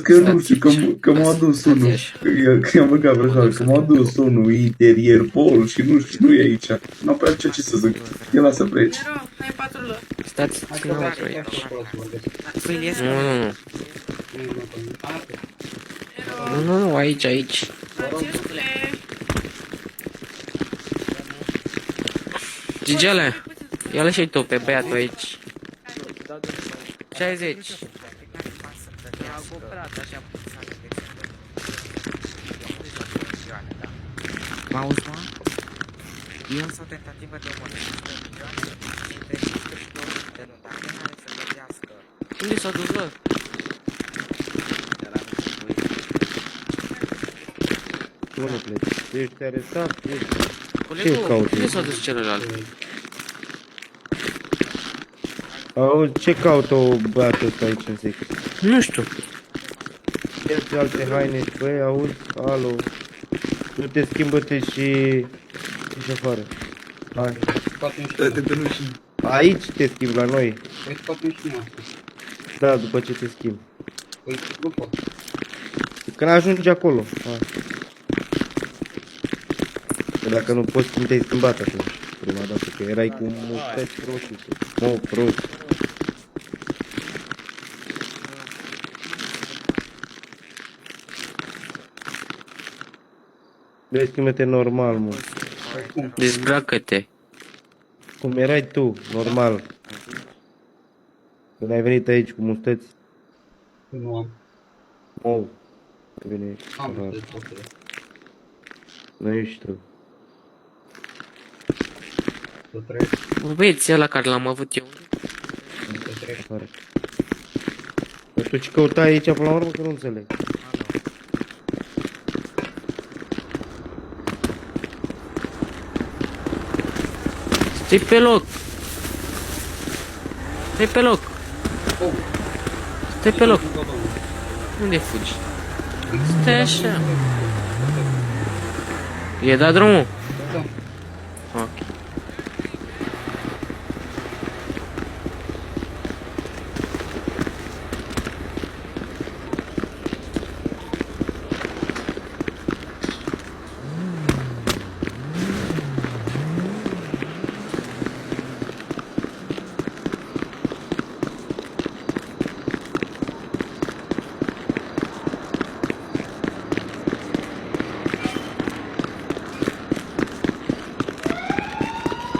că nu știu, că m-a dus unul, că i-am băgat vreo că m-a dus unul interier pol și nu știu, nu e aici. N-am prea ce să zic, el lasă pleci. Nero, hai patrulă. Stați înăuntru aici. Nu, aici. Francescule. Gigele, ia-l și tu pe băiatul aici. 60. Mă auzi, mă? Eu sunt o tentativă de omocidere și interzică și 200 de luni, dar nu are să găsească. Unde s-a dus, bă? De la Tu nu pleci. Ești arestat, ești... Colegul, cauți? unde s-a dus celălalt? Auzi, ce caută o băiată ăsta aici în secret? Nu știu. Ia-ți alte haine, băi, auzi, alo. Nu te schimbă-te și... ieși afară. Hai. Aici te schimbi, la noi. Da, după ce te schimbi. Când ajungi acolo. Hai. Că dacă nu poți, cum te-ai schimbat atunci? Prima dată, că erai cu mustaci roșii. Mă, roșii. Vei schimbă-te normal, mă. Dezbracă-te. Cum erai tu, normal. Când ai venit aici cu mustăți. Nu am. Oh. Ai venit. Am Aha. de toate. Nu ești tu. Să trec, Băieți, ăla care l-am avut eu. să trec. Afară. Dar tu ce căutai aici până la urmă, că nu înțeleg. Stai pe loc. Stai pe loc. Stai pe loc. Unde fugi? Stai așa. E dat drumul? Da. Ok.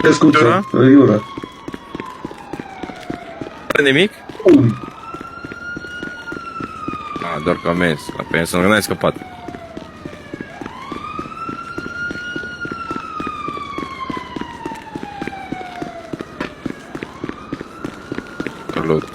Te ascultă, Iura. Are nimic? Doar că am mers. La pensă nu n-ai scăpat. Salut.